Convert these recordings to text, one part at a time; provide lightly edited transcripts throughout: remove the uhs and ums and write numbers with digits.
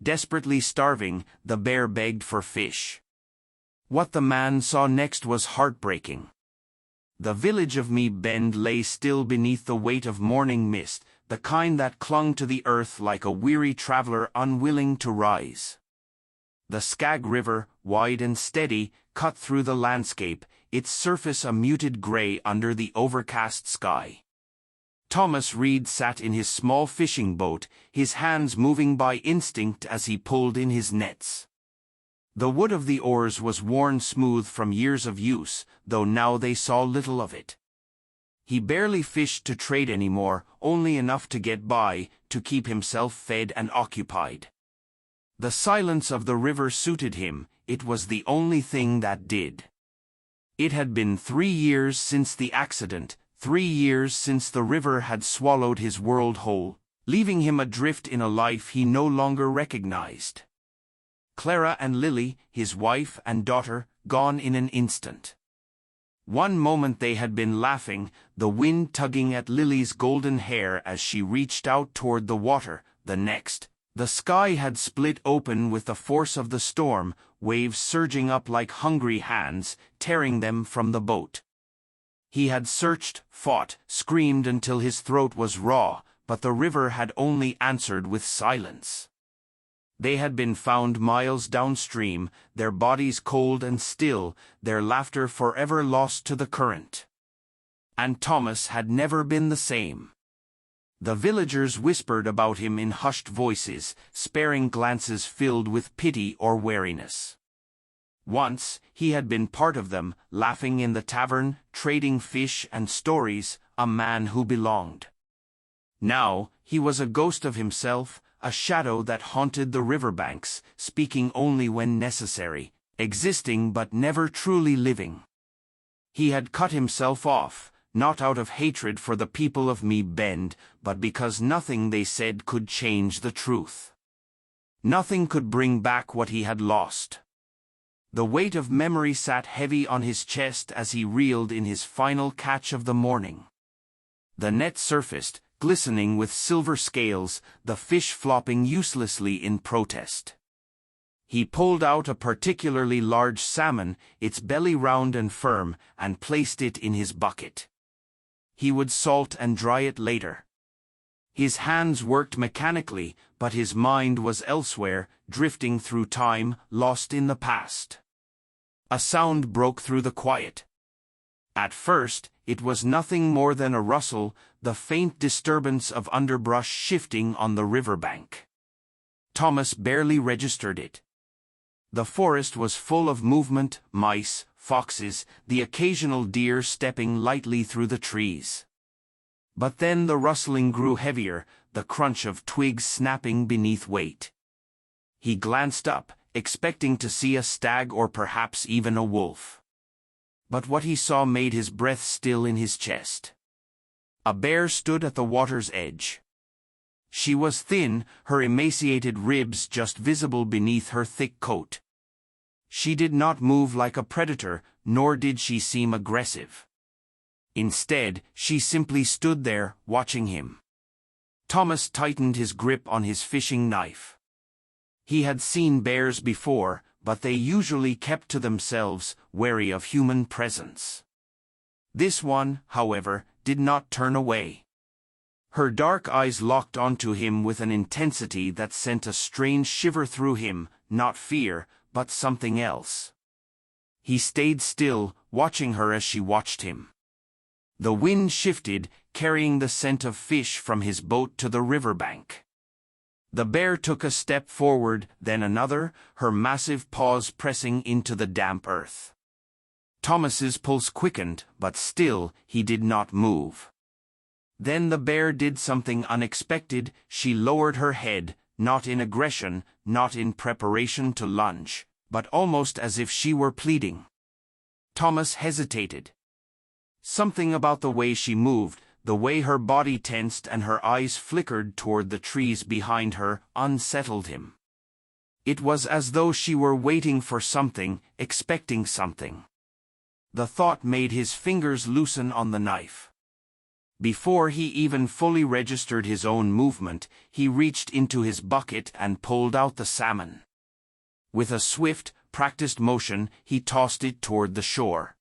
Desperately starving, the bear begged for fish. What the man saw next was heartbreaking. The village of Me Bend lay still beneath the weight of morning mist, the kind that clung to the earth like a weary traveler unwilling to rise. The Skag River, wide and steady, cut through the landscape, its surface a muted gray under the overcast sky. Thomas Reed sat in his small fishing boat, his hands moving by instinct as he pulled in his nets. The wood of the oars was worn smooth from years of use, though now they saw little of it. He barely fished to trade anymore, only enough to get by, to keep himself fed and occupied. The silence of the river suited him, it was the only thing that did. It had been 3 years since the accident, 3 years since the river had swallowed his world whole, leaving him adrift in a life he no longer recognized. Clara and Lily, his wife and daughter, gone in an instant. One moment they had been laughing, the wind tugging at Lily's golden hair as she reached out toward the water, the next, the sky had split open with the force of the storm, waves surging up like hungry hands, tearing them from the boat. He had searched, fought, screamed until his throat was raw, but the river had only answered with silence. They had been found miles downstream, their bodies cold and still, their laughter forever lost to the current. And Thomas had never been the same. The villagers whispered about him in hushed voices, sparing glances filled with pity or wariness. Once, he had been part of them, laughing in the tavern, trading fish and stories, a man who belonged. Now, he was a ghost of himself, a shadow that haunted the riverbanks, speaking only when necessary, existing but never truly living. He had cut himself off, not out of hatred for the people of Me Bend, but because nothing they said could change the truth. Nothing could bring back what he had lost. The weight of memory sat heavy on his chest as he reeled in his final catch of the morning. The net surfaced, glistening with silver scales, the fish flopping uselessly in protest. He pulled out a particularly large salmon, its belly round and firm, and placed it in his bucket. He would salt and dry it later. His hands worked mechanically, but his mind was elsewhere, drifting through time, lost in the past. A sound broke through the quiet. At first, it was nothing more than a rustle, the faint disturbance of underbrush shifting on the riverbank. Thomas barely registered it. The forest was full of movement, mice, foxes, the occasional deer stepping lightly through the trees. But then the rustling grew heavier, the crunch of twigs snapping beneath weight. He glanced up, expecting to see a stag or perhaps even a wolf. But what he saw made his breath still in his chest. A bear stood at the water's edge. She was thin, her emaciated ribs just visible beneath her thick coat. She did not move like a predator, nor did she seem aggressive. Instead, she simply stood there, watching him. Thomas tightened his grip on his fishing knife. He had seen bears before, but they usually kept to themselves, wary of human presence. This one, however, did not turn away. Her dark eyes locked onto him with an intensity that sent a strange shiver through him, not fear, but something else. He stayed still, watching her as she watched him. The wind shifted, carrying the scent of fish from his boat to the riverbank. The bear took a step forward, then another, her massive paws pressing into the damp earth. Thomas's pulse quickened, but still, he did not move. Then the bear did something unexpected. She lowered her head, not in aggression, not in preparation to lunge, but almost as if she were pleading. Thomas hesitated. Something about the way she moved, the way her body tensed and her eyes flickered toward the trees behind her, unsettled him. It was as though she were waiting for something, expecting something. The thought made his fingers loosen on the knife. Before he even fully registered his own movement, he reached into his bucket and pulled out the salmon. With a swift, practiced motion, he tossed it toward the shore.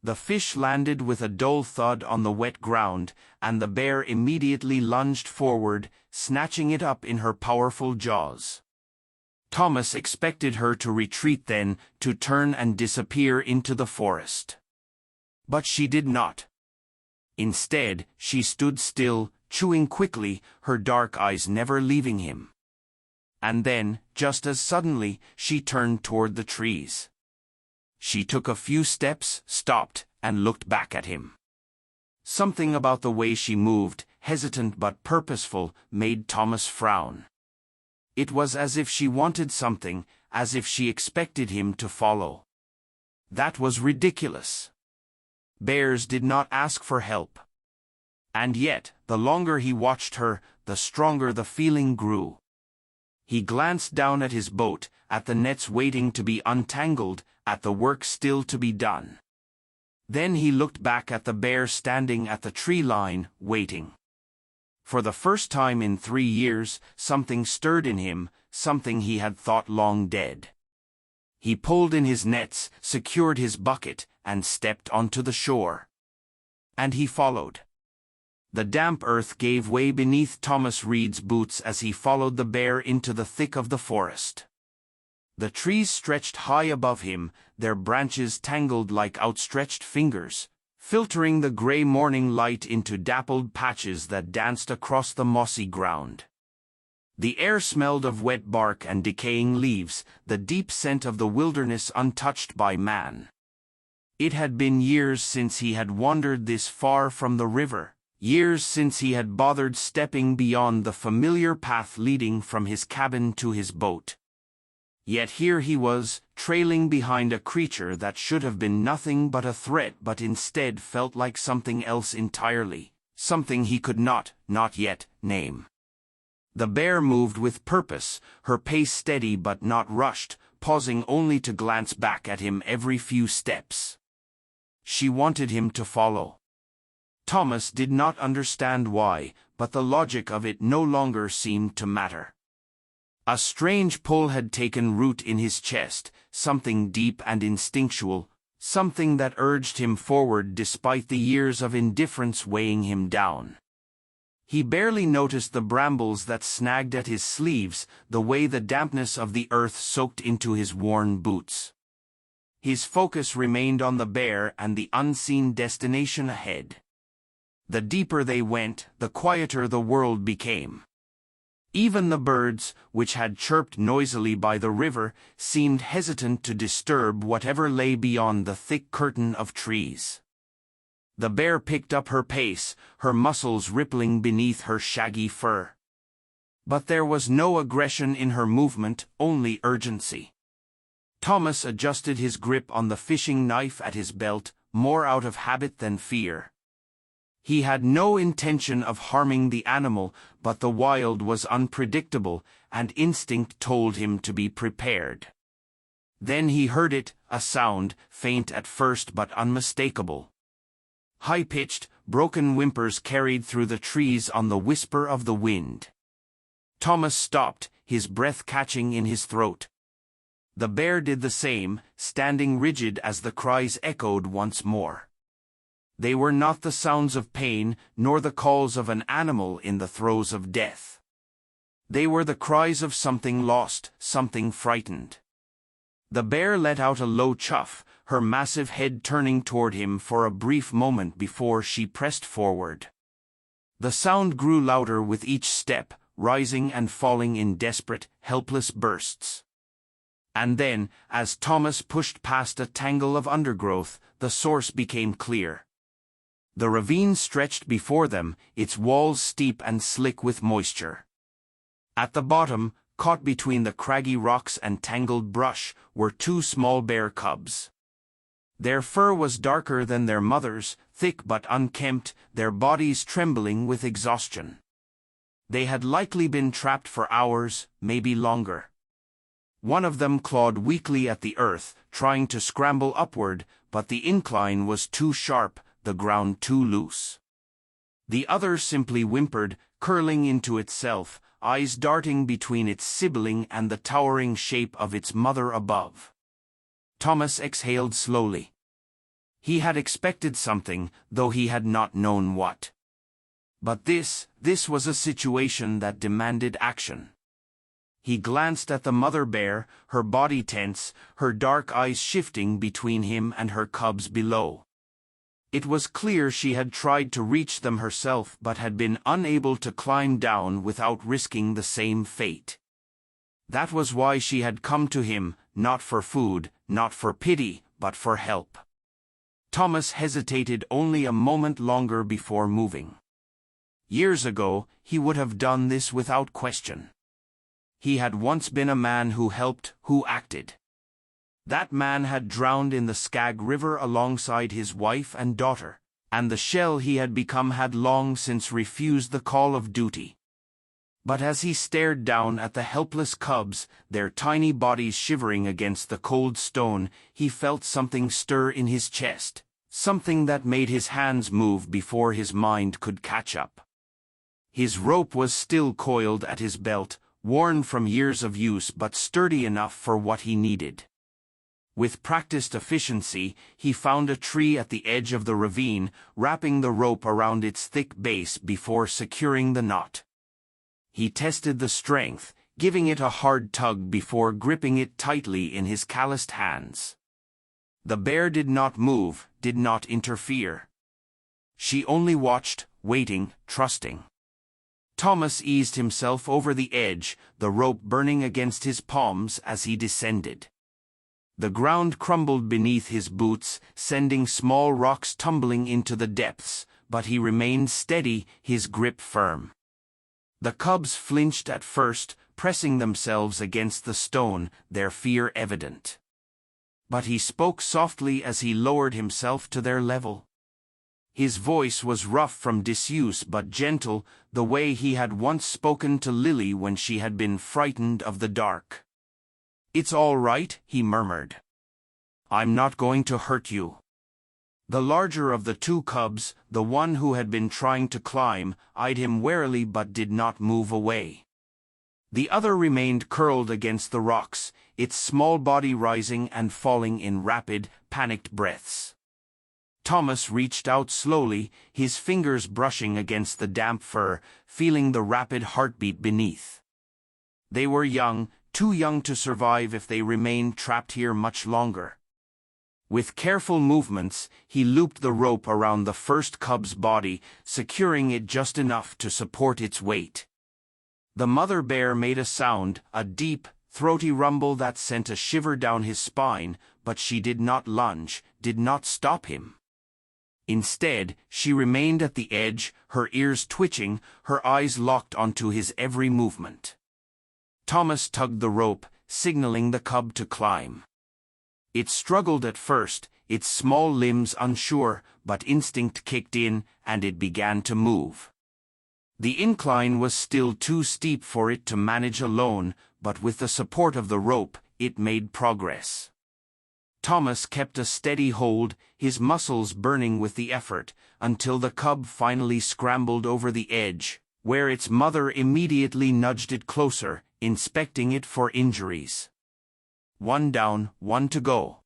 The fish landed with a dull thud on the wet ground, and the bear immediately lunged forward, snatching it up in her powerful jaws. Thomas expected her to retreat then, to turn and disappear into the forest. But she did not. Instead, she stood still, chewing quickly, her dark eyes never leaving him. And then, just as suddenly, she turned toward the trees. She took a few steps, stopped, and looked back at him. Something about the way she moved, hesitant but purposeful, made Thomas frown. It was as if she wanted something, as if she expected him to follow. That was ridiculous. Bears did not ask for help. And yet, the longer he watched her, the stronger the feeling grew. He glanced down at his boat, at the nets waiting to be untangled, at the work still to be done. Then he looked back at the bear standing at the tree line, waiting. For the first time in 3 years, something stirred in him, something he had thought long dead. He pulled in his nets, secured his bucket, and stepped onto the shore. And he followed. The damp earth gave way beneath Thomas Reed's boots as he followed the bear into the thick of the forest. The trees stretched high above him, their branches tangled like outstretched fingers, filtering the gray morning light into dappled patches that danced across the mossy ground. The air smelled of wet bark and decaying leaves, the deep scent of the wilderness untouched by man. It had been years since he had wandered this far from the river, years since he had bothered stepping beyond the familiar path leading from his cabin to his boat. Yet here he was, trailing behind a creature that should have been nothing but a threat but instead felt like something else entirely, something he could not yet, name. The bear moved with purpose, her pace steady but not rushed, pausing only to glance back at him every few steps. She wanted him to follow. Thomas did not understand why, but the logic of it no longer seemed to matter. A strange pull had taken root in his chest, something deep and instinctual, something that urged him forward despite the years of indifference weighing him down. He barely noticed the brambles that snagged at his sleeves, the way the dampness of the earth soaked into his worn boots. His focus remained on the bear and the unseen destination ahead. The deeper they went, the quieter the world became. Even the birds, which had chirped noisily by the river, seemed hesitant to disturb whatever lay beyond the thick curtain of trees. The bear picked up her pace, her muscles rippling beneath her shaggy fur. But there was no aggression in her movement, only urgency. Thomas adjusted his grip on the fishing knife at his belt, more out of habit than fear. He had no intention of harming the animal, but the wild was unpredictable, and instinct told him to be prepared. Then he heard it, a sound, faint at first but unmistakable. High-pitched, broken whimpers carried through the trees on the whisper of the wind. Thomas stopped, his breath catching in his throat. The bear did the same, standing rigid as the cries echoed once more. They were not the sounds of pain, nor the calls of an animal in the throes of death. They were the cries of something lost, something frightened. The bear let out a low chuff, her massive head turning toward him for a brief moment before she pressed forward. The sound grew louder with each step, rising and falling in desperate, helpless bursts. And then, as Thomas pushed past a tangle of undergrowth, the source became clear. The ravine stretched before them, its walls steep and slick with moisture. At the bottom, caught between the craggy rocks and tangled brush, were 2 small bear cubs. Their fur was darker than their mother's, thick but unkempt, their bodies trembling with exhaustion. They had likely been trapped for hours, maybe longer. One of them clawed weakly at the earth, trying to scramble upward, but the incline was too sharp, the ground too loose. The other simply whimpered, curling into itself, eyes darting between its sibling and the towering shape of its mother above. Thomas exhaled slowly. He had expected something, though he had not known what. But this was a situation that demanded action. He glanced at the mother bear, her body tense, her dark eyes shifting between him and her cubs below. It was clear she had tried to reach them herself but had been unable to climb down without risking the same fate. That was why she had come to him, not for food, not for pity, but for help. Thomas hesitated only a moment longer before moving. Years ago, he would have done this without question. He had once been a man who helped, who acted. That man had drowned in the Skag River alongside his wife and daughter, and the shell he had become had long since refused the call of duty. But as he stared down at the helpless cubs, their tiny bodies shivering against the cold stone, he felt something stir in his chest, something that made his hands move before his mind could catch up. His rope was still coiled at his belt, worn from years of use but sturdy enough for what he needed. With practiced efficiency, he found a tree at the edge of the ravine, wrapping the rope around its thick base before securing the knot. He tested the strength, giving it a hard tug before gripping it tightly in his calloused hands. The bear did not move, did not interfere. She only watched, waiting, trusting. Thomas eased himself over the edge, the rope burning against his palms as he descended. The ground crumbled beneath his boots, sending small rocks tumbling into the depths, but he remained steady, his grip firm. The cubs flinched at first, pressing themselves against the stone, their fear evident. But he spoke softly as he lowered himself to their level. His voice was rough from disuse but gentle, the way he had once spoken to Lily when she had been frightened of the dark. "It's all right," he murmured. "I'm not going to hurt you." The larger of the two cubs, the one who had been trying to climb, eyed him warily but did not move away. The other remained curled against the rocks, its small body rising and falling in rapid, panicked breaths. Thomas reached out slowly, his fingers brushing against the damp fur, feeling the rapid heartbeat beneath. They were young, too young to survive if they remained trapped here much longer. With careful movements, he looped the rope around the first cub's body, securing it just enough to support its weight. The mother bear made a sound, a deep, throaty rumble that sent a shiver down his spine, but she did not lunge, did not stop him. Instead, she remained at the edge, her ears twitching, her eyes locked onto his every movement. Thomas tugged the rope, signaling the cub to climb. It struggled at first, its small limbs unsure, but instinct kicked in, and it began to move. The incline was still too steep for it to manage alone, but with the support of the rope, it made progress. Thomas kept a steady hold, his muscles burning with the effort, until the cub finally scrambled over the edge, where its mother immediately nudged it closer, inspecting it for injuries. One down, one to go.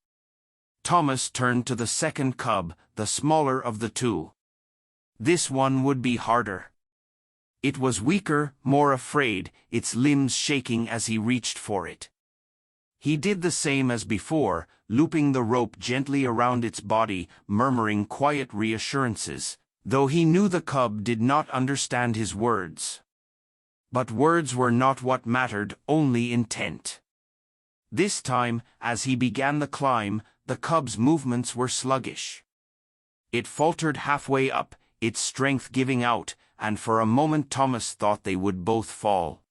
Thomas turned to the second cub, the smaller of the two. This one would be harder. It was weaker, more afraid, its limbs shaking as he reached for it. He did the same as before, looping the rope gently around its body, murmuring quiet reassurances, though he knew the cub did not understand his words. But words were not what mattered, only intent. This time, as he began the climb, the cub's movements were sluggish. It faltered halfway up, its strength giving out, and for a moment Thomas thought they would both fall.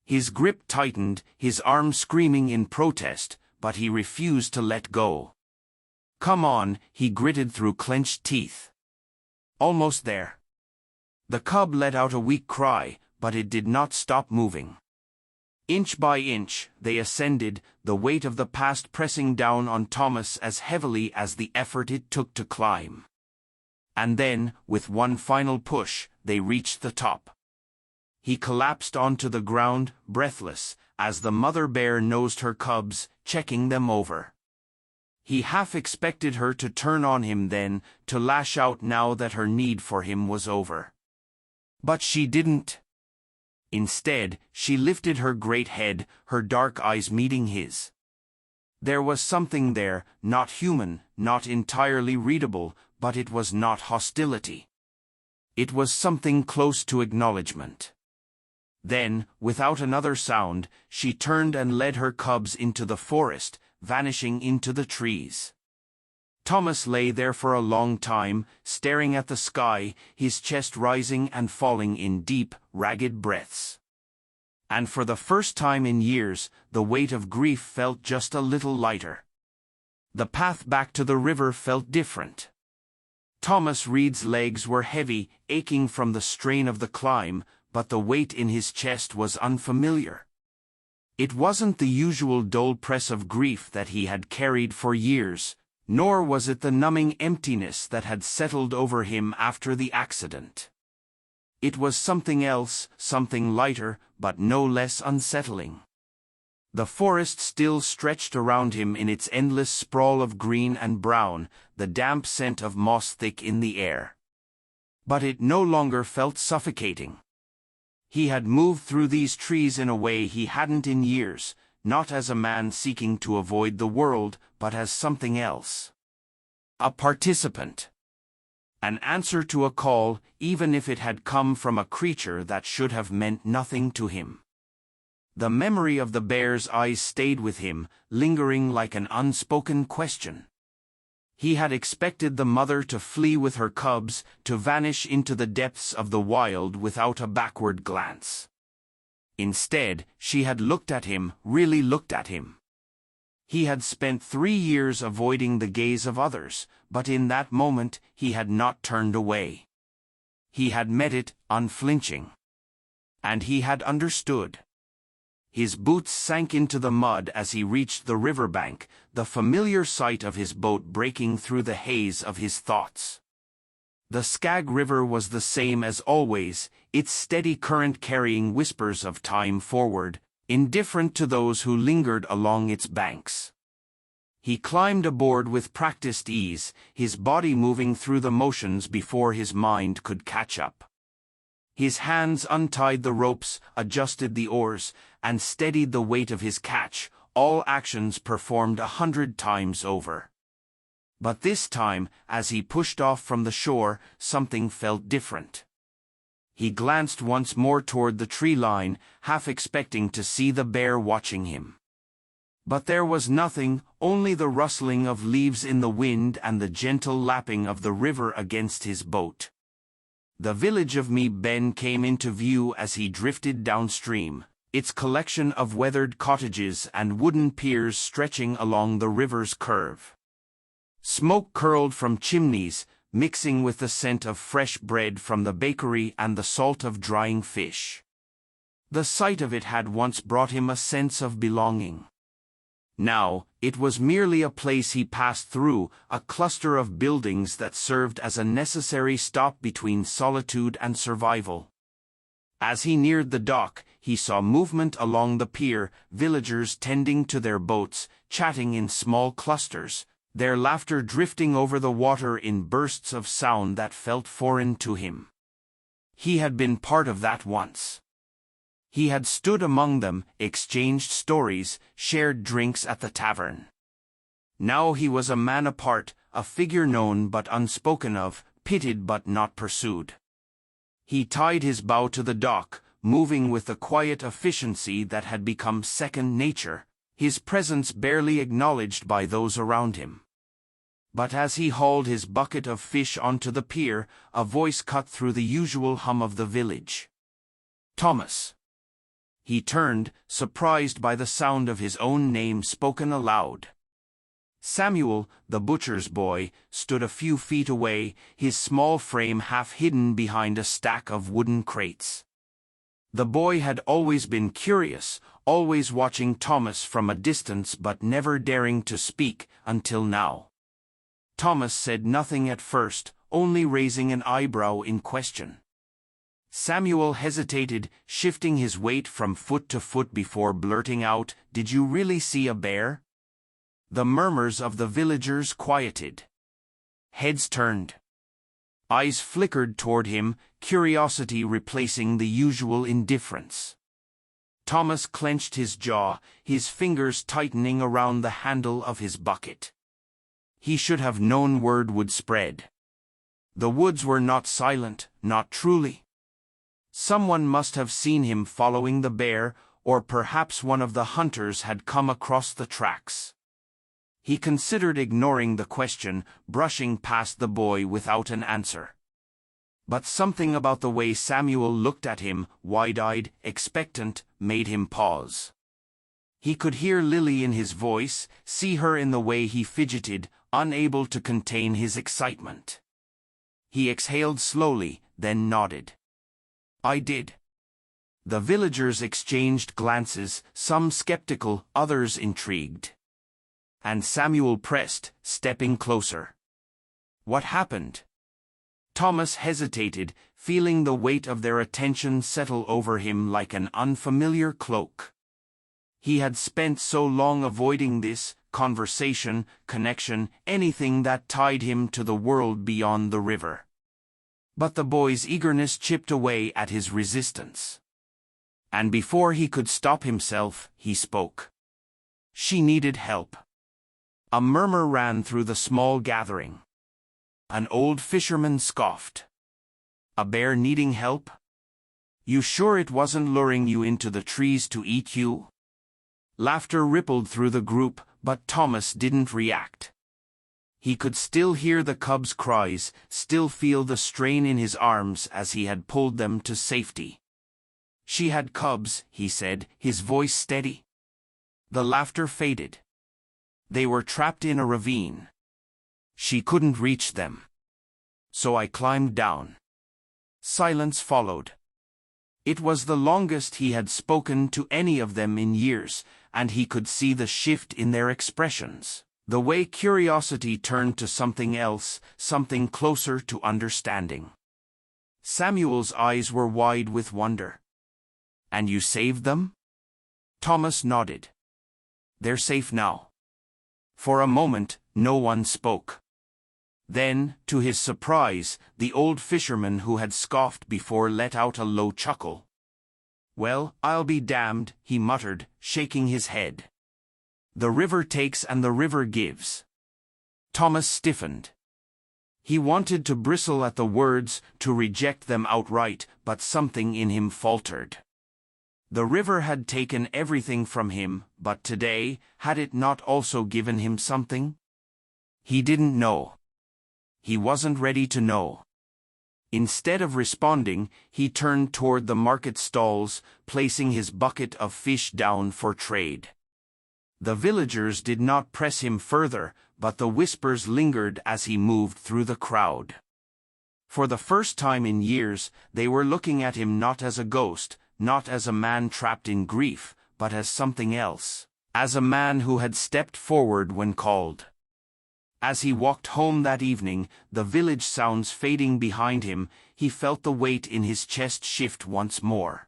His grip tightened, his arm screaming in protest, but he refused to let go. "Come on," he gritted through clenched teeth. "Almost there." The cub let out a weak cry, but it did not stop moving. Inch by inch, they ascended, the weight of the past pressing down on Thomas as heavily as the effort it took to climb. And then, with one final push, they reached the top. He collapsed onto the ground, breathless, as the mother bear nosed her cubs, checking them over. He half expected her to turn on him then, to lash out now that her need for him was over. But she didn't. Instead, she lifted her great head, her dark eyes meeting his. There was something there, not human, not entirely readable, but it was not hostility. It was something close to acknowledgement. Then, without another sound, she turned and led her cubs into the forest, vanishing into the trees. Thomas lay there for a long time, staring at the sky, his chest rising and falling in deep, ragged breaths. And for the first time in years, the weight of grief felt just a little lighter. The path back to the river felt different. Thomas Reed's legs were heavy, aching from the strain of the climb, but the weight in his chest was unfamiliar. It wasn't the usual dull press of grief that he had carried for years, nor was it the numbing emptiness that had settled over him after the accident. It was something else, something lighter, but no less unsettling. The forest still stretched around him in its endless sprawl of green and brown, the damp scent of moss thick in the air. But it no longer felt suffocating. He had moved through these trees in a way he hadn't in years, not as a man seeking to avoid the world, but as something else. A participant. An answer to a call, even if it had come from a creature that should have meant nothing to him. The memory of the bear's eyes stayed with him, lingering like an unspoken question. He had expected the mother to flee with her cubs, to vanish into the depths of the wild without a backward glance. Instead, she had looked at him, really looked at him. He had spent 3 years avoiding the gaze of others, but in that moment he had not turned away. He had met it, unflinching. And he had understood. His boots sank into the mud as he reached the riverbank, the familiar sight of his boat breaking through the haze of his thoughts. The Skag River was the same as always, its steady current carrying whispers of time forward, indifferent to those who lingered along its banks. He climbed aboard with practiced ease, his body moving through the motions before his mind could catch up. His hands untied the ropes, adjusted the oars, and steadied the weight of his catch, all actions performed 100 times over. But this time, as he pushed off from the shore, something felt different. He glanced once more toward the tree line, half expecting to see the bear watching him. But there was nothing, only the rustling of leaves in the wind and the gentle lapping of the river against his boat. The village of Me Ben came into view as he drifted downstream, its collection of weathered cottages and wooden piers stretching along the river's curve. Smoke curled from chimneys, mixing with the scent of fresh bread from the bakery and the salt of drying fish. The sight of it had once brought him a sense of belonging. Now, it was merely a place he passed through, a cluster of buildings that served as a necessary stop between solitude and survival. As he neared the dock, he saw movement along the pier, villagers tending to their boats, chatting in small clusters, their laughter drifting over the water in bursts of sound that felt foreign to him. He had been part of that once. He had stood among them, exchanged stories, shared drinks at the tavern. Now he was a man apart, a figure known but unspoken of, pitied but not pursued. He tied his bow to the dock, moving with the quiet efficiency that had become second nature, his presence barely acknowledged by those around him. But as he hauled his bucket of fish onto the pier, a voice cut through the usual hum of the village. "Thomas." He turned, surprised by the sound of his own name spoken aloud. Samuel, the butcher's boy, stood a few feet away, his small frame half hidden behind a stack of wooden crates. The boy had always been curious, always watching Thomas from a distance but never daring to speak, until now. Thomas said nothing at first, only raising an eyebrow in question. Samuel hesitated, shifting his weight from foot to foot before blurting out, "Did you really see a bear?" The murmurs of the villagers quieted. Heads turned. Eyes flickered toward him, curiosity replacing the usual indifference. Thomas clenched his jaw, his fingers tightening around the handle of his bucket. He should have known word would spread. The woods were not silent, not truly. Someone must have seen him following the bear, or perhaps one of the hunters had come across the tracks. He considered ignoring the question, brushing past the boy without an answer. But something about the way Samuel looked at him, wide-eyed, expectant, made him pause. He could hear Lily in his voice, see her in the way he fidgeted, unable to contain his excitement. He exhaled slowly, then nodded. "I did." The villagers exchanged glances, some skeptical, others intrigued. And Samuel pressed, stepping closer. "What happened?" Thomas hesitated, feeling the weight of their attention settle over him like an unfamiliar cloak. He had spent so long avoiding this conversation, connection, anything that tied him to the world beyond the river. But the boy's eagerness chipped away at his resistance. And before he could stop himself, he spoke. She needed help. A murmur ran through the small gathering. An old fisherman scoffed. "A bear needing help? You sure it wasn't luring you into the trees to eat you?" Laughter rippled through the group, but Thomas didn't react. He could still hear the cub's cries, still feel the strain in his arms as he had pulled them to safety. "She had cubs," he said, his voice steady. The laughter faded. "They were trapped in a ravine. She couldn't reach them. So I climbed down." Silence followed. It was the longest he had spoken to any of them in years, and he could see the shift in their expressions. The way curiosity turned to something else, something closer to understanding. Samuel's eyes were wide with wonder. "And you saved them?" Thomas nodded. "They're safe now." For a moment, no one spoke. Then, to his surprise, the old fisherman who had scoffed before let out a low chuckle. "Well, I'll be damned," he muttered, shaking his head. "The river takes and the river gives." Thomas stiffened. He wanted to bristle at the words, to reject them outright, but something in him faltered. The river had taken everything from him, but today, had it not also given him something? He didn't know. He wasn't ready to know. Instead of responding, he turned toward the market stalls, placing his bucket of fish down for trade. The villagers did not press him further, but the whispers lingered as he moved through the crowd. For the first time in years, they were looking at him not as a ghost, not as a man trapped in grief, but as something else, as a man who had stepped forward when called. As he walked home that evening, the village sounds fading behind him, he felt the weight in his chest shift once more.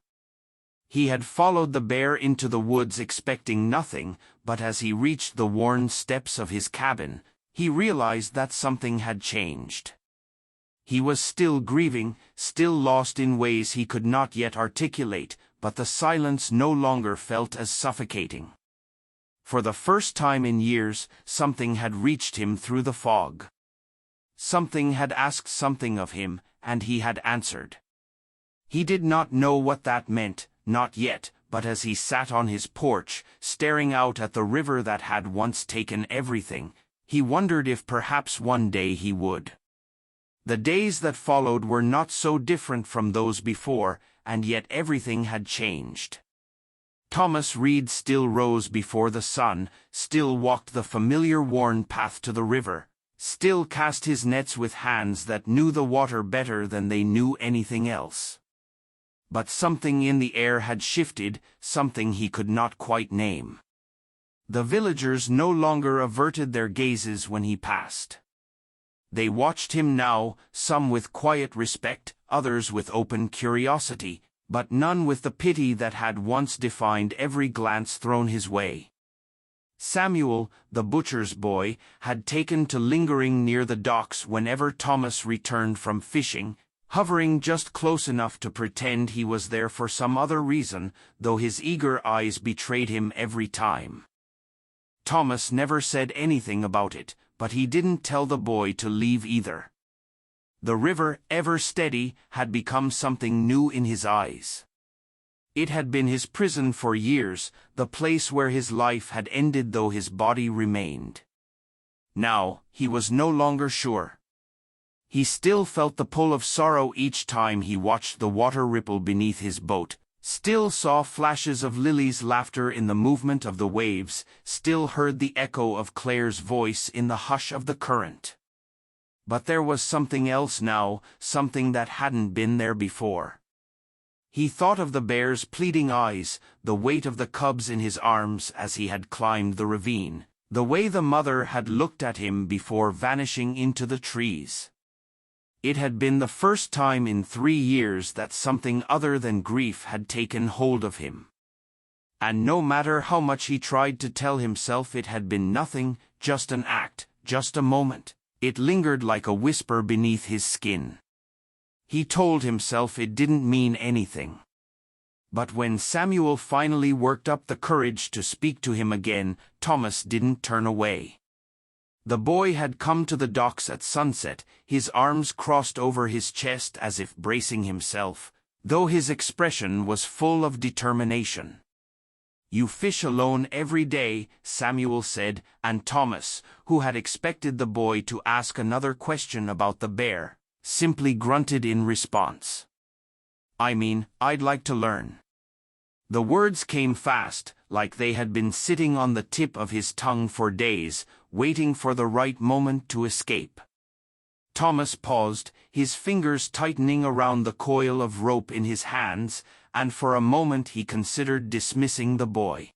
He had followed the bear into the woods expecting nothing, but as he reached the worn steps of his cabin, he realized that something had changed. He was still grieving, still lost in ways he could not yet articulate, but the silence no longer felt as suffocating. For the first time in years, something had reached him through the fog. Something had asked something of him, and he had answered. He did not know what that meant, not yet, but as he sat on his porch, staring out at the river that had once taken everything, he wondered if perhaps one day he would. The days that followed were not so different from those before, and yet everything had changed. Thomas Reed still rose before the sun, still walked the familiar worn path to the river, still cast his nets with hands that knew the water better than they knew anything else. But something in the air had shifted, something he could not quite name. The villagers no longer averted their gazes when he passed. They watched him now, some with quiet respect, others with open curiosity, but none with the pity that had once defined every glance thrown his way. Samuel, the butcher's boy, had taken to lingering near the docks whenever Thomas returned from fishing, hovering just close enough to pretend he was there for some other reason, though his eager eyes betrayed him every time. Thomas never said anything about it, but he didn't tell the boy to leave either. The river, ever steady, had become something new in his eyes. It had been his prison for years, the place where his life had ended though his body remained. Now, he was no longer sure. He still felt the pull of sorrow each time he watched the water ripple beneath his boat, still saw flashes of Lily's laughter in the movement of the waves, still heard the echo of Claire's voice in the hush of the current. But there was something else now, something that hadn't been there before. He thought of the bear's pleading eyes, the weight of the cubs in his arms as he had climbed the ravine, the way the mother had looked at him before vanishing into the trees. It had been the first time in 3 years that something other than grief had taken hold of him. And no matter how much he tried to tell himself it had been nothing, just an act, just a moment, it lingered like a whisper beneath his skin. He told himself it didn't mean anything. But when Samuel finally worked up the courage to speak to him again, Thomas didn't turn away. The boy had come to the docks at sunset, his arms crossed over his chest as if bracing himself, though his expression was full of determination. "You fish alone every day," Samuel said, and Thomas, who had expected the boy to ask another question about the bear, simply grunted in response. "I mean, I'd like to learn." The words came fast, like they had been sitting on the tip of his tongue for days, waiting for the right moment to escape. Thomas paused, his fingers tightening around the coil of rope in his hands, and for a moment he considered dismissing the boy.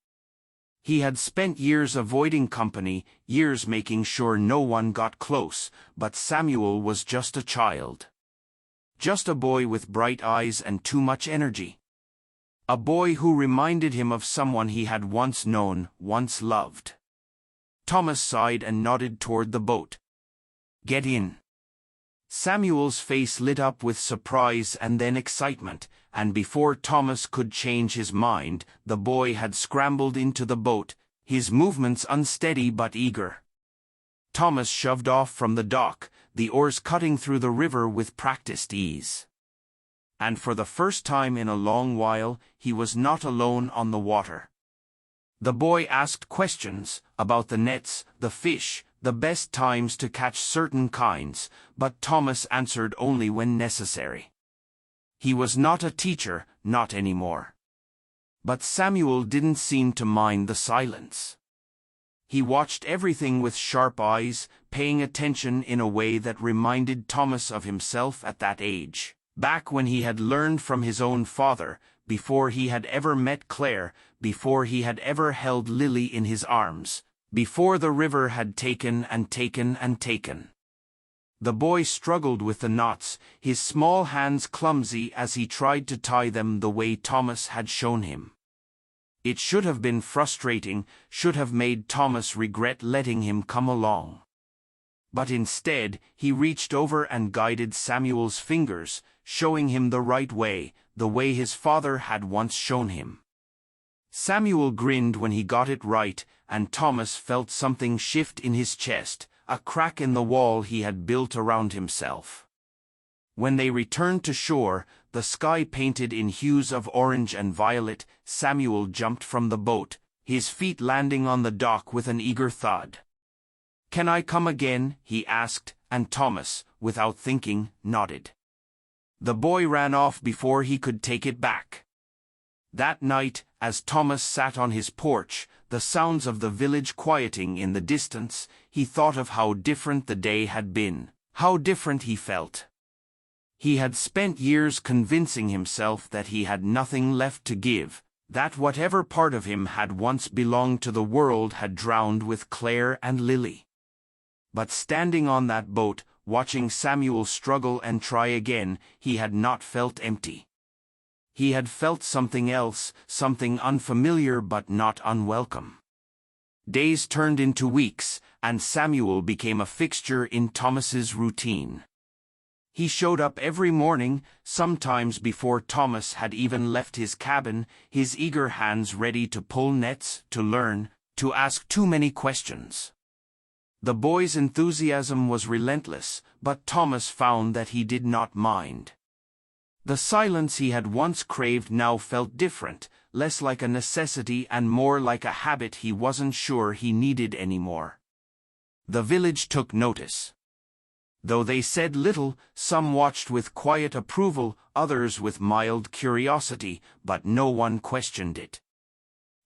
He had spent years avoiding company, years making sure no one got close, but Samuel was just a child. Just a boy with bright eyes and too much energy. A boy who reminded him of someone he had once known, once loved. Thomas sighed and nodded toward the boat. "Get in." Samuel's face lit up with surprise and then excitement, and before Thomas could change his mind, the boy had scrambled into the boat, his movements unsteady but eager. Thomas shoved off from the dock, the oars cutting through the river with practiced ease. And for the first time in a long while, he was not alone on the water. The boy asked questions about the nets, the fish, the best times to catch certain kinds, but Thomas answered only when necessary. He was not a teacher, not anymore. But Samuel didn't seem to mind the silence. He watched everything with sharp eyes, paying attention in a way that reminded Thomas of himself at that age, back when he had learned from his own father, before he had ever met Claire, before he had ever held Lily in his arms, before the river had taken and taken and taken. The boy struggled with the knots, his small hands clumsy as he tried to tie them the way Thomas had shown him. It should have been frustrating, should have made Thomas regret letting him come along. But instead, he reached over and guided Samuel's fingers, showing him the right way, the way his father had once shown him. Samuel grinned when he got it right, and Thomas felt something shift in his chest, a crack in the wall he had built around himself. When they returned to shore, the sky painted in hues of orange and violet, Samuel jumped from the boat, his feet landing on the dock with an eager thud. "Can I come again?" he asked, and Thomas, without thinking, nodded. The boy ran off before he could take it back. That night, as Thomas sat on his porch, the sounds of the village quieting in the distance, he thought of how different the day had been, how different he felt. He had spent years convincing himself that he had nothing left to give, that whatever part of him had once belonged to the world had drowned with Claire and Lily. But standing on that boat, watching Samuel struggle and try again, he had not felt empty. He had felt something else, something unfamiliar but not unwelcome. Days turned into weeks, and Samuel became a fixture in Thomas's routine. He showed up every morning, sometimes before Thomas had even left his cabin, his eager hands ready to pull nets, to learn, to ask too many questions. The boy's enthusiasm was relentless, but Thomas found that he did not mind. The silence he had once craved now felt different, less like a necessity and more like a habit he wasn't sure he needed anymore. The village took notice. Though they said little, some watched with quiet approval, others with mild curiosity, but no one questioned it.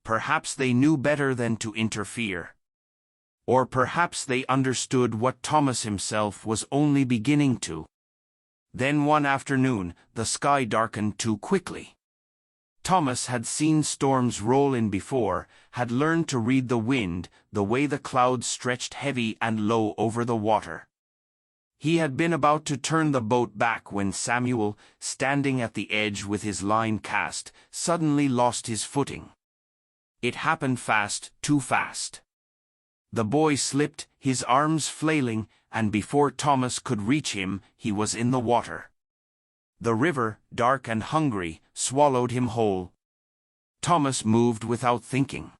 Perhaps they knew better than to interfere. Or perhaps they understood what Thomas himself was only beginning to. Then one afternoon, the sky darkened too quickly. Thomas had seen storms roll in before, had learned to read the wind, the way the clouds stretched heavy and low over the water. He had been about to turn the boat back when Samuel, standing at the edge with his line cast, suddenly lost his footing. It happened fast, too fast. The boy slipped, his arms flailing, and before Thomas could reach him, he was in the water. The river, dark and hungry, swallowed him whole. Thomas moved without thinking.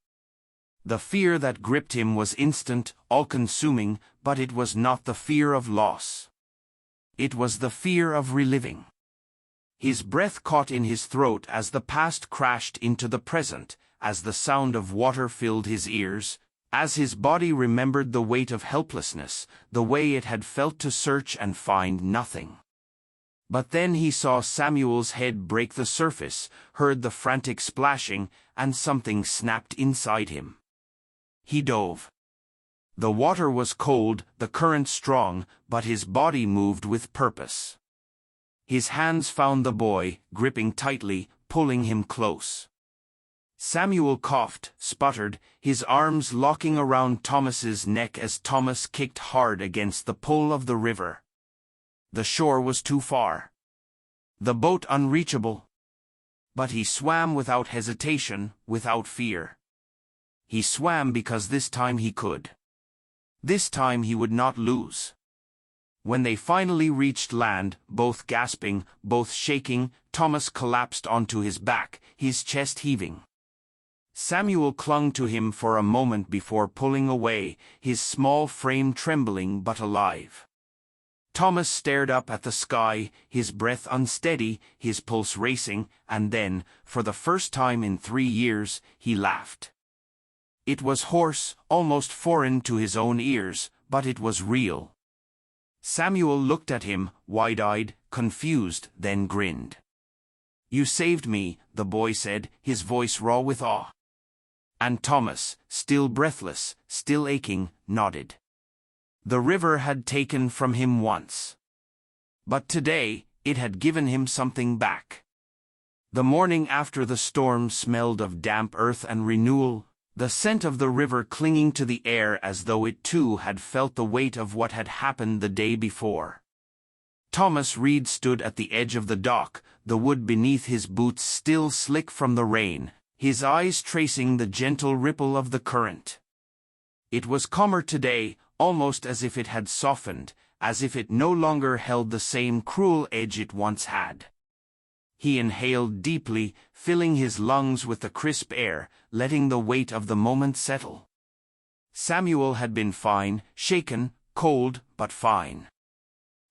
The fear that gripped him was instant, all-consuming, but it was not the fear of loss. It was the fear of reliving. His breath caught in his throat as the past crashed into the present, as the sound of water filled his ears, as his body remembered the weight of helplessness, the way it had felt to search and find nothing. But then he saw Samuel's head break the surface, heard the frantic splashing, and something snapped inside him. He dove. The water was cold, the current strong, but his body moved with purpose. His hands found the boy, gripping tightly, pulling him close. Samuel coughed, sputtered, his arms locking around Thomas's neck as Thomas kicked hard against the pull of the river. The shore was too far. The boat unreachable. But he swam without hesitation, without fear. He swam because this time he could. This time he would not lose. When they finally reached land, both gasping, both shaking, Thomas collapsed onto his back, his chest heaving. Samuel clung to him for a moment before pulling away, his small frame trembling but alive. Thomas stared up at the sky, his breath unsteady, his pulse racing, and then, for the first time in 3 years, he laughed. It was hoarse, almost foreign to his own ears, but it was real. Samuel looked at him, wide-eyed, confused, then grinned. "You saved me," the boy said, his voice raw with awe. And Thomas, still breathless, still aching, nodded. The river had taken from him once. But today, it had given him something back. The morning after the storm smelled of damp earth and renewal, the scent of the river clinging to the air as though it too had felt the weight of what had happened the day before. Thomas Reed stood at the edge of the dock, the wood beneath his boots still slick from the rain, his eyes tracing the gentle ripple of the current. It was calmer today, almost as if it had softened, as if it no longer held the same cruel edge it once had. He inhaled deeply, filling his lungs with the crisp air, letting the weight of the moment settle. Samuel had been fine, shaken, cold, but fine.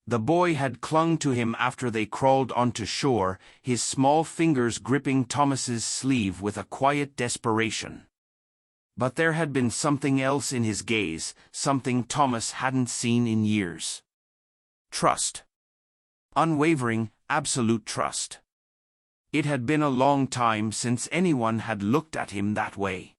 The boy had clung to him after they crawled onto shore, his small fingers gripping Thomas's sleeve with a quiet desperation. But there had been something else in his gaze, something Thomas hadn't seen in years. Trust. Unwavering, absolute trust. It had been a long time since anyone had looked at him that way.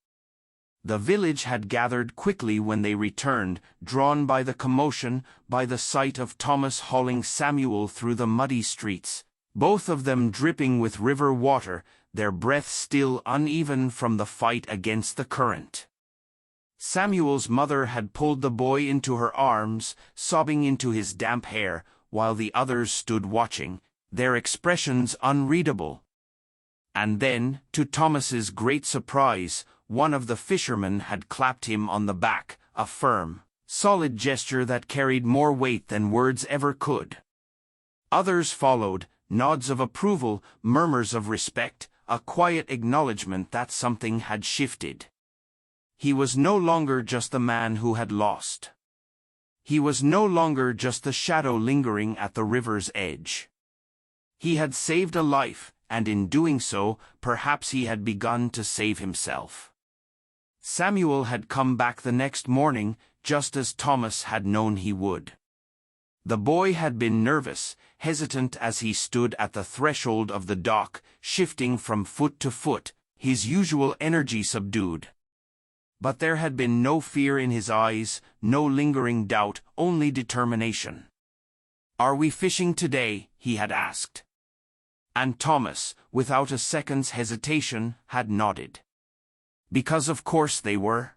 The village had gathered quickly when they returned, drawn by the commotion, by the sight of Thomas hauling Samuel through the muddy streets, both of them dripping with river water, their breath still uneven from the fight against the current. Samuel's mother had pulled the boy into her arms, sobbing into his damp hair, while the others stood watching, their expressions unreadable. And then, to Thomas's great surprise, one of the fishermen had clapped him on the back, a firm, solid gesture that carried more weight than words ever could. Others followed, nods of approval, murmurs of respect, a quiet acknowledgement that something had shifted. He was no longer just the man who had lost. He was no longer just the shadow lingering at the river's edge. He had saved a life, and in doing so, perhaps he had begun to save himself. Samuel had come back the next morning, just as Thomas had known he would. The boy had been nervous, hesitant as he stood at the threshold of the dock, shifting from foot to foot, his usual energy subdued. But there had been no fear in his eyes, no lingering doubt, only determination. "Are we fishing today?" he had asked. And Thomas, without a second's hesitation, had nodded. Because of course they were.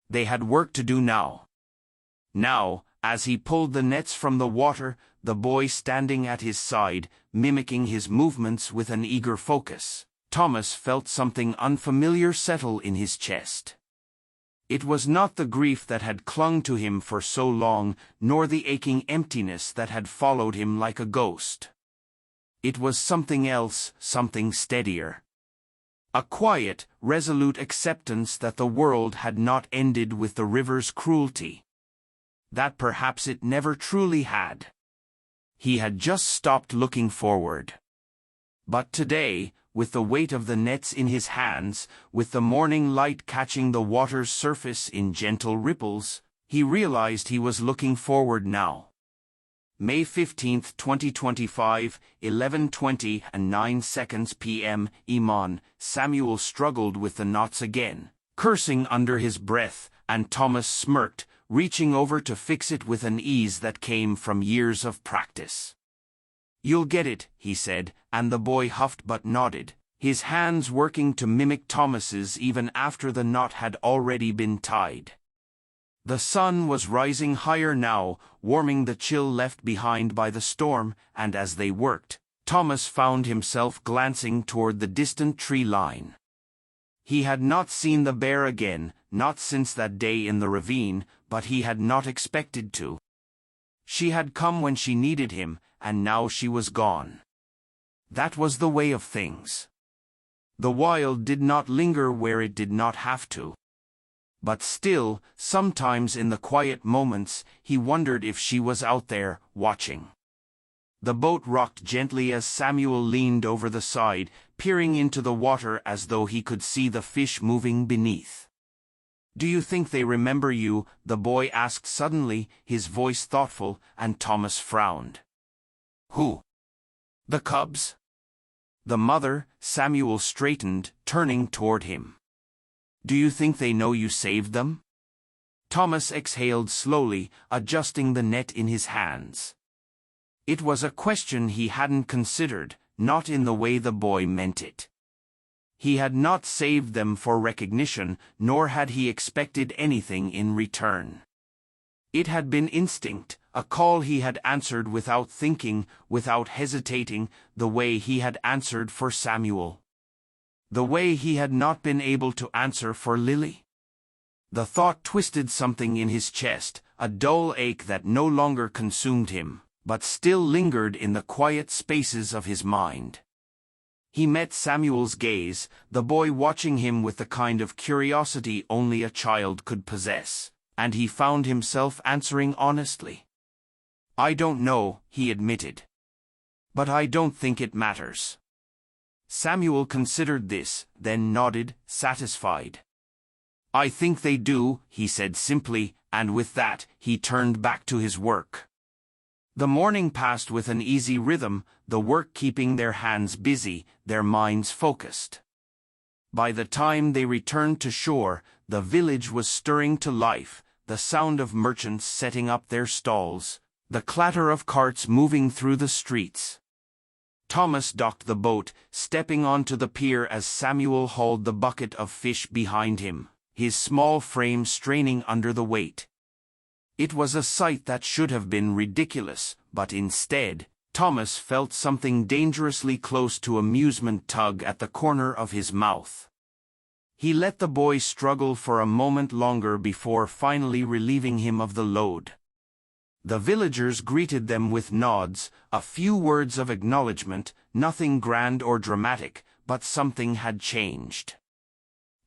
They had work to do now. Now, as he pulled the nets from the water, the boy standing at his side, mimicking his movements with an eager focus, Thomas felt something unfamiliar settle in his chest. It was not the grief that had clung to him for so long, nor the aching emptiness that had followed him like a ghost. It was something else, something steadier. A quiet, resolute acceptance that the world had not ended with the river's cruelty. That perhaps it never truly had. He had just stopped looking forward. But today, with the weight of the nets in his hands, with the morning light catching the water's surface in gentle ripples, he realized he was looking forward now. May 15, 2025, 11:20 and 9 seconds p.m. Iman. Samuel struggled with the knots again, cursing under his breath, and Thomas smirked, reaching over to fix it with an ease that came from years of practice. "You'll get it," he said, and the boy huffed but nodded, his hands working to mimic Thomas's even after the knot had already been tied. The sun was rising higher now, warming the chill left behind by the storm, and as they worked, Thomas found himself glancing toward the distant tree line. He had not seen the bear again, not since that day in the ravine, but he had not expected to. She had come when she needed him, and now she was gone. That was the way of things. The wild did not linger where it did not have to. But still, sometimes in the quiet moments, he wondered if she was out there, watching. The boat rocked gently as Samuel leaned over the side, peering into the water as though he could see the fish moving beneath. "Do you think they remember you?" the boy asked suddenly, his voice thoughtful, and Thomas frowned. "Who? The cubs?" "The mother." Samuel straightened, turning toward him. "Do you think they know you saved them?" Thomas exhaled slowly, adjusting the net in his hands. It was a question he hadn't considered, not in the way the boy meant it. He had not saved them for recognition, nor had he expected anything in return. It had been instinct, a call he had answered without thinking, without hesitating, the way he had answered for Samuel. The way he had not been able to answer for Lily. The thought twisted something in his chest, a dull ache that no longer consumed him, but still lingered in the quiet spaces of his mind. He met Samuel's gaze, the boy watching him with the kind of curiosity only a child could possess, and he found himself answering honestly. "I don't know," he admitted. "But I don't think it matters." Samuel considered this, then nodded, satisfied. "I think they do," he said simply, and with that, he turned back to his work. The morning passed with an easy rhythm, the work keeping their hands busy, their minds focused. By the time they returned to shore, the village was stirring to life, the sound of merchants setting up their stalls, the clatter of carts moving through the streets. Thomas docked the boat, stepping onto the pier as Samuel hauled the bucket of fish behind him, his small frame straining under the weight. It was a sight that should have been ridiculous, but instead, Thomas felt something dangerously close to amusement tug at the corner of his mouth. He let the boy struggle for a moment longer before finally relieving him of the load. The villagers greeted them with nods, a few words of acknowledgement, nothing grand or dramatic, but something had changed.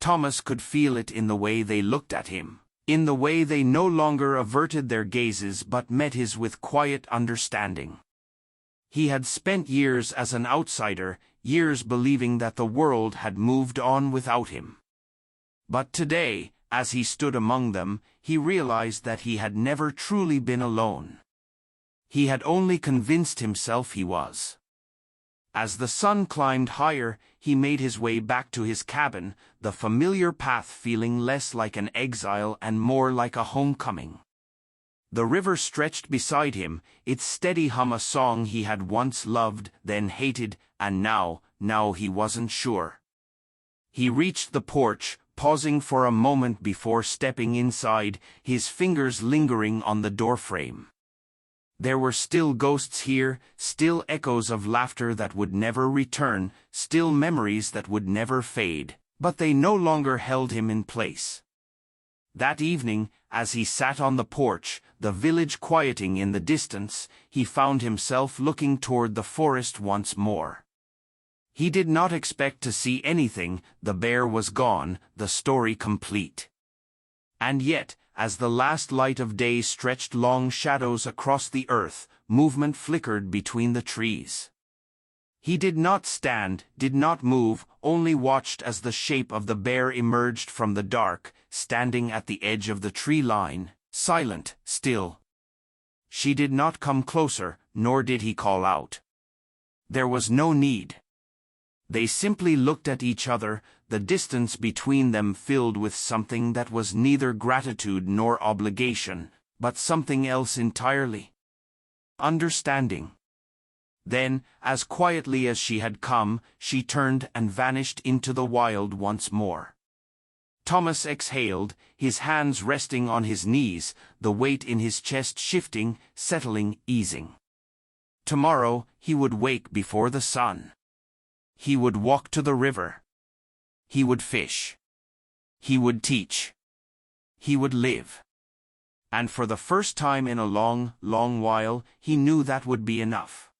Thomas could feel it in the way they looked at him, in the way they no longer averted their gazes but met his with quiet understanding. He had spent years as an outsider, years believing that the world had moved on without him. But today, as he stood among them, he realized that he had never truly been alone. He had only convinced himself he was. As the sun climbed higher, he made his way back to his cabin, the familiar path feeling less like an exile and more like a homecoming. The river stretched beside him, its steady hum a song he had once loved, then hated, and now he wasn't sure. He reached the porch, pausing for a moment before stepping inside, his fingers lingering on the doorframe. There were still ghosts here, still echoes of laughter that would never return, still memories that would never fade, but they no longer held him in place. That evening, as he sat on the porch, the village quieting in the distance, he found himself looking toward the forest once more. He did not expect to see anything, the bear was gone, the story complete. And yet, as the last light of day stretched long shadows across the earth, movement flickered between the trees. He did not stand, did not move, only watched as the shape of the bear emerged from the dark, standing at the edge of the tree line, silent, still. She did not come closer, nor did he call out. There was no need. They simply looked at each other, the distance between them filled with something that was neither gratitude nor obligation, but something else entirely. Understanding. Then, as quietly as she had come, she turned and vanished into the wild once more. Thomas exhaled, his hands resting on his knees, the weight in his chest shifting, settling, easing. Tomorrow, he would wake before the sun. He would walk to the river. He would fish. He would teach. He would live. And for the first time in a long, long while, he knew that would be enough.